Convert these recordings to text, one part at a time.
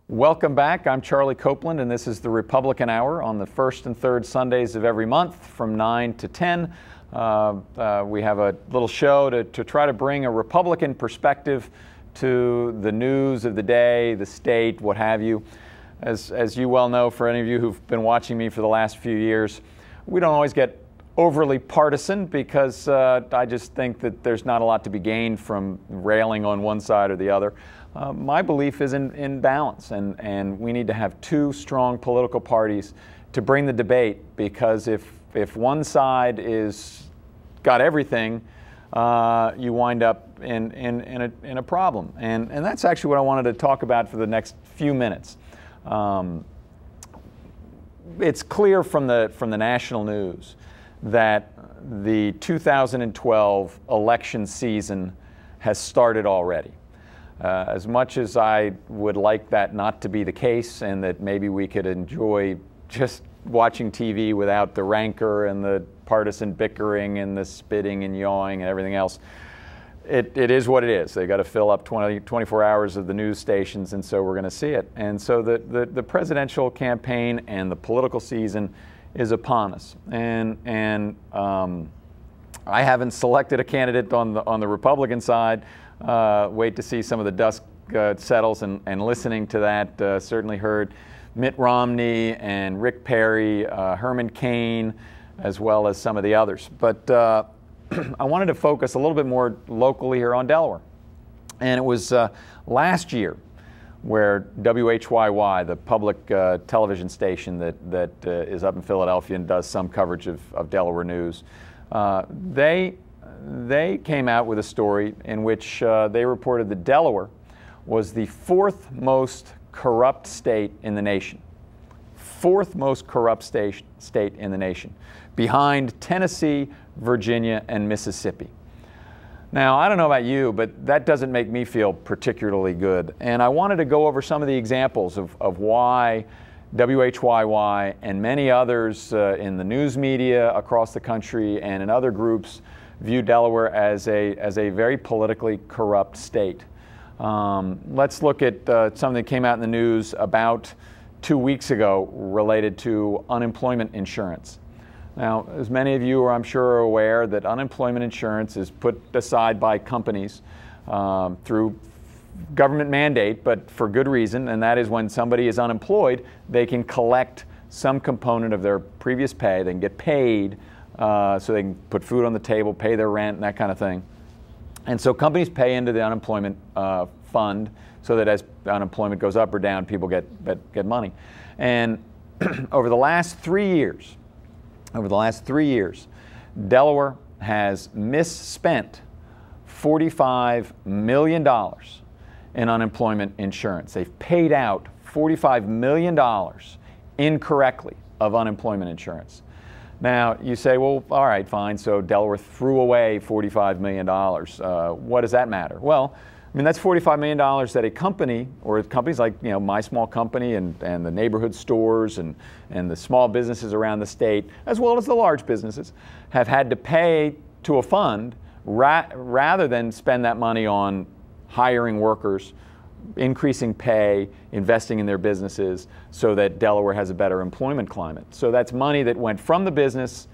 Welcome back. I'm Charlie Copeland, and this is the Republican Hour on the first and third Sundays of every month from 9 to 10. We have a little show to try to bring a Republican perspective to the news of the day, the state, what have you. As you well know, for any of you who've been watching me for the last few years, we don't always get overly partisan because I just think that there's not a lot to be gained from railing on one side or the other. My belief is in balance, and we need to have two strong political parties to bring the debate, because if one side is got everything, you wind up in a problem. And that's actually what I wanted to talk about for the next few minutes. It's clear from the national news that the 2012 election season has started already. As much as I would like that not to be the case, and that maybe we could enjoy just watching TV without the rancor and the partisan bickering and the spitting and yawing and everything else, it is what it is. They've got to fill up 24 hours of the news stations, and so we're going to see it. And so the presidential campaign and the political season is upon us. And I haven't selected a candidate on the Republican side. Wait to see some of the dust settles, and listening to that, certainly heard Mitt Romney and Rick Perry, Herman Cain, as well as some of the others. But I wanted to focus a little bit more locally here on Delaware. And it was last year where WHYY, the public television station that is up in Philadelphia and does some coverage of Delaware news, they came out with a story in which they reported that Delaware was the fourth most corrupt state in the nation. Fourth most corrupt state in the nation, behind Tennessee, Virginia, and Mississippi. Now, I don't know about you, but that doesn't make me feel particularly good. And I wanted to go over some of the examples of why WHYY and many others in the news media across the country and in other groups view Delaware as a very politically corrupt state. Let's look at something that came out in the news about 2 weeks ago related to unemployment insurance. Now, as many of you are, I'm sure, are aware that unemployment insurance is put aside by companies through government mandate, but for good reason, and that is when somebody is unemployed, they can collect some component of their previous pay. They can get paid so they can put food on the table, pay their rent, and that kind of thing. And so companies pay into the unemployment fund so that as unemployment goes up or down, people get money. And over the last 3 years, Delaware has misspent $45 million in unemployment insurance. They've paid out $45 million incorrectly of unemployment insurance. Now, you say, well, all right, fine, so Delaware threw away $45 million. What does that matter? Well, I mean, that's $45 million that a company, or companies like, you know, My Small Company and the neighborhood stores and the small businesses around the state, as well as the large businesses, have had to pay to a fund rather than spend that money on hiring workers, increasing pay, investing in their businesses so that Delaware has a better employment climate. So that's money that went from the business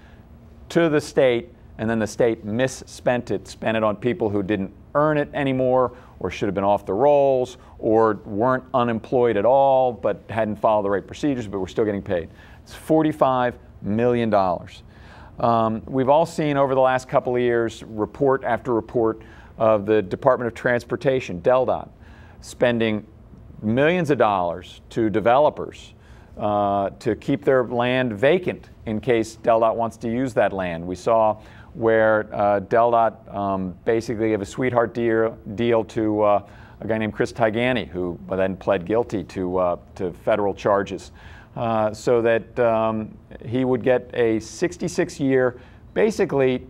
to the state, and then the state misspent it, spent it on people who didn't earn it anymore, or should have been off the rolls, or weren't unemployed at all but hadn't followed the right procedures but were still getting paid. It's $45 million. We've all seen over the last couple of years report after report of the Department of Transportation, DelDOT, spending millions of dollars to developers to keep their land vacant in case DelDOT wants to use that land. We saw where DelDOT basically gave a sweetheart deal to a guy named Chris Tigani, who then pled guilty to federal charges, so that he would get a 66-year, basically,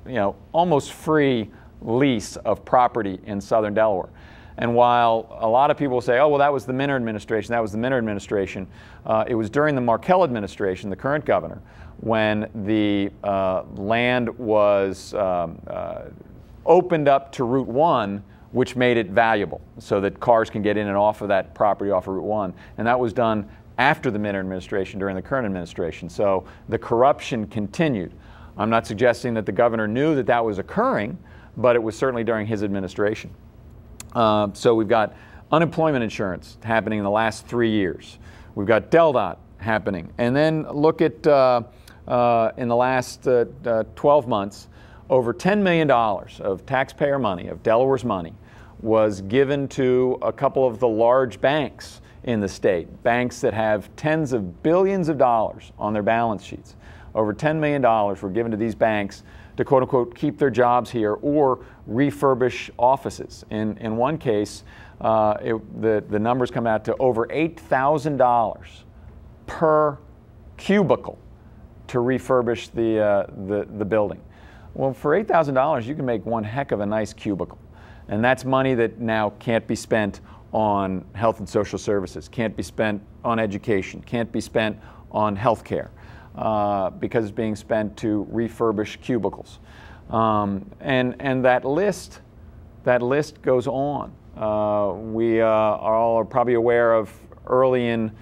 you know, almost free lease of property in southern Delaware. And while a lot of people say, oh, well, that was the Minner administration, it was during the Markell administration, the current governor, when the land was opened up to Route 1 which made it valuable so that cars can get in and off of that property off of Route 1. And that was done after the Minter administration, during the current administration. So the corruption continued. I'm not suggesting that the governor knew that that was occurring, but it was certainly during his administration. So we've got unemployment insurance happening in the last 3 years. We've got DelDOT happening. And then look at, in the last 12 months, over $10 million of taxpayer money, of Delaware's money, was given to a couple of the large banks in the state, banks that have tens of billions of dollars on their balance sheets. Over $10 million were given to these banks to, quote unquote, keep their jobs here or refurbish offices. In one case, the numbers come out to over $8,000 per cubicle to refurbish the building. Well, for $8,000, you can make one heck of a nice cubicle. And that's money that now can't be spent on health and social services, can't be spent on education, can't be spent on health care, because it's being spent to refurbish cubicles. And that list goes on. We all are probably aware of early in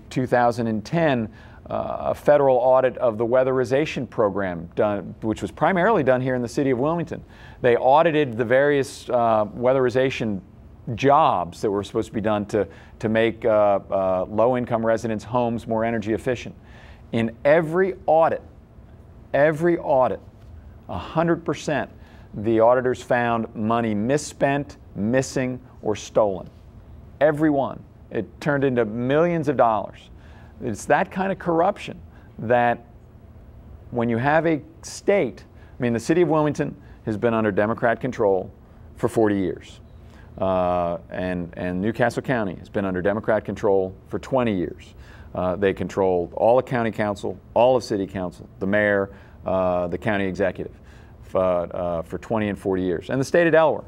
2010, a federal audit of the weatherization program done, which was primarily done here in the city of Wilmington. They audited the various weatherization jobs that were supposed to be done to make low-income residents' homes more energy efficient. In every audit, 100%, the auditors found money misspent, missing, or stolen. Every one. It turned into millions of dollars. It's that kind of corruption that when you have a state, I mean, the city of Wilmington has been under Democrat control for 40 years. And Newcastle County has been under Democrat control for 20 years. They control all of county council, all of city council, the mayor, the county executive for 20 and 40 years. And the state of Delaware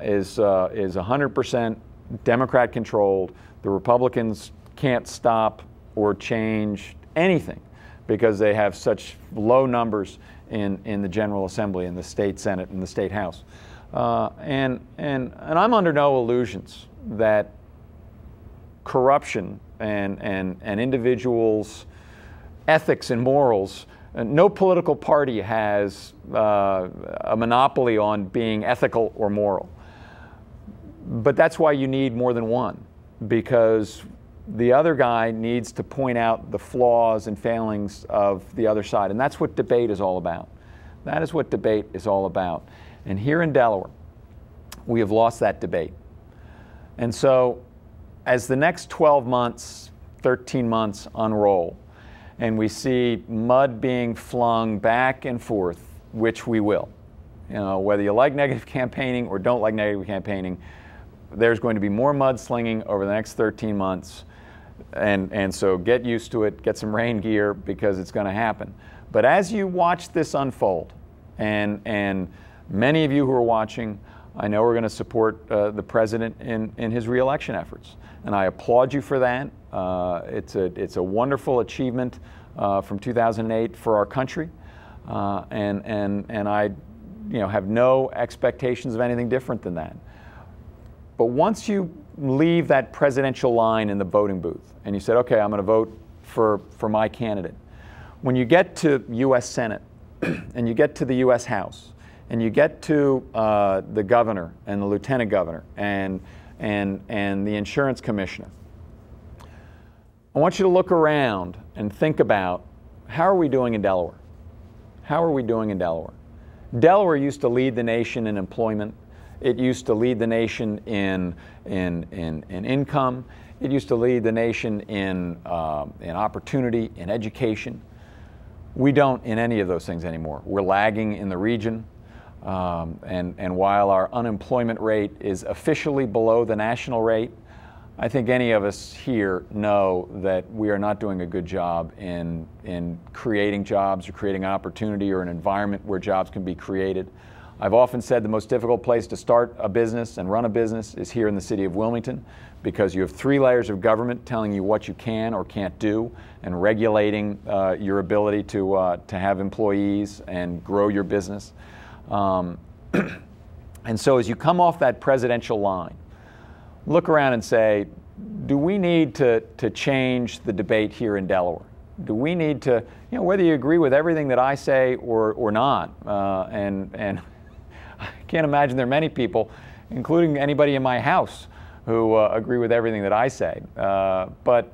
is 100% Democrat controlled. The Republicans can't stop or change anything because they have such low numbers in the General Assembly, in the state Senate, and the state House. And I'm under no illusions that corruption and individuals' ethics and morals, no political party has a monopoly on being ethical or moral. But that's why you need more than one, because the other guy needs to point out the flaws and failings of the other side. And that's what debate is all about. That is what debate is all about. And here in Delaware, we have lost that debate. And so as the next 12 months, 13 months unroll, and we see mud being flung back and forth, which we will, you know, whether you like negative campaigning or don't like negative campaigning, there's going to be more mudslinging over the next 13 months. And so get used to it, get some rain gear, because it's going to happen. But as you watch this unfold, and many of you who are watching, I know we're going to support the president in his reelection efforts. And I applaud you for that. It's a wonderful achievement from 2008 for our country. And I have no expectations of anything different than that. But once you leave that presidential line in the voting booth and you said, okay, I'm going to vote for my candidate, when you get to U.S. Senate and you get to the U.S. House and you get to the governor and the lieutenant governor and the insurance commissioner, I want you to look around and think about, how are we doing in Delaware? How are we doing in Delaware? Delaware used to lead the nation in employment. It used to lead the nation in income. It used to lead the nation in opportunity, in education. We don't in any of those things anymore. We're lagging in the region. And while our unemployment rate is officially below the national rate, I think any of us here know that we are not doing a good job in creating jobs or creating an opportunity or an environment where jobs can be created. I've often said the most difficult place to start a business and run a business is here in the city of Wilmington, because you have 3 layers of government telling you what you can or can't do and regulating your ability to have employees and grow your business. And so as you come off that presidential line, look around and say, do we need to change the debate here in Delaware? Do we need to, whether you agree with everything that I say or not, and I can't imagine there are many people, including anybody in my house, who agree with everything that I say. But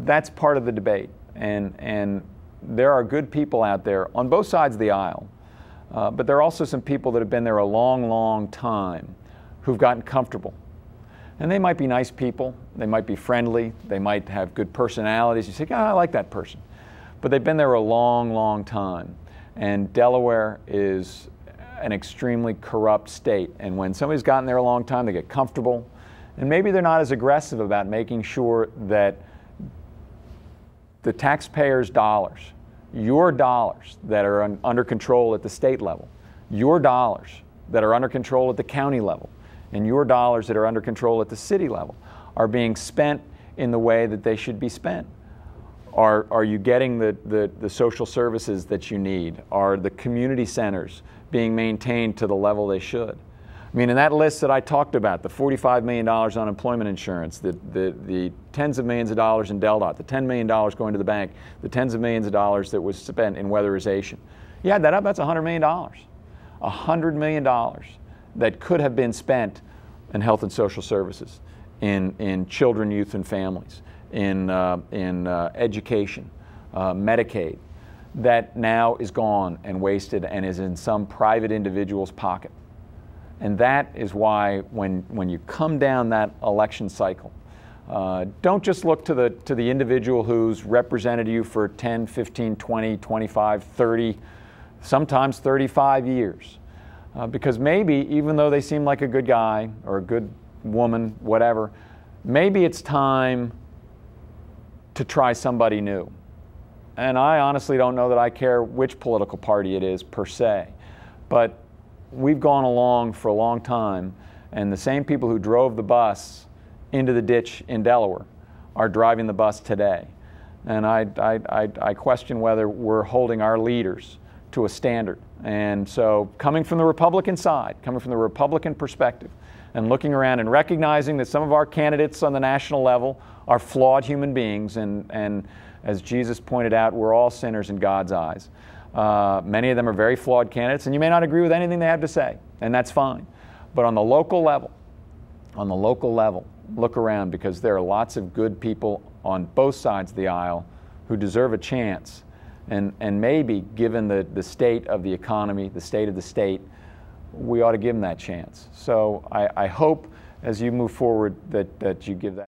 that's part of the debate. And there are good people out there on both sides of the aisle. But there are also some people that have been there a long, long time who've gotten comfortable. And they might be nice people, they might be friendly, they might have good personalities. You say, I like that person. But they've been there a long, long time. And Delaware is an extremely corrupt state. And when somebody's gotten there a long time, they get comfortable. And maybe they're not as aggressive about making sure that the taxpayers' dollars, your dollars that are under control at the state level, your dollars that are under control at the county level, and your dollars that are under control at the city level are being spent in the way that they should be spent. Are you getting the social services that you need? Are the community centers being maintained to the level they should? I mean, in that list that I talked about, the $45 million unemployment insurance, the tens of millions of dollars in DelDOT, the $10 million going to the bank, the tens of millions of dollars that was spent in weatherization. You add that up, that's $100 million. $100 million that could have been spent in health and social services, in children, youth, and families, in education, Medicaid, that now is gone and wasted and is in some private individual's pocket. And that is why when you come down that election cycle, don't just look to the individual who's represented you for 10, 15, 20, 25, 30, sometimes 35 years. Because maybe, even though they seem like a good guy or a good woman, whatever, maybe it's time to try somebody new. And I honestly don't know that I care which political party it is per se, but we've gone along for a long time, and the same people who drove the bus into the ditch in Delaware are driving the bus today. And I question whether we're holding our leaders to a standard. And so coming from the Republican side, coming from the Republican perspective, and looking around and recognizing that some of our candidates on the national level are flawed human beings, and as Jesus pointed out, we're all sinners in God's eyes. Many of them are very flawed candidates, and you may not agree with anything they have to say, and that's fine. But on the local level, look around, because there are lots of good people on both sides of the aisle who deserve a chance. And maybe, given the state of the economy, the state of the state, we ought to give them that chance. So I hope, as you move forward, that you give that.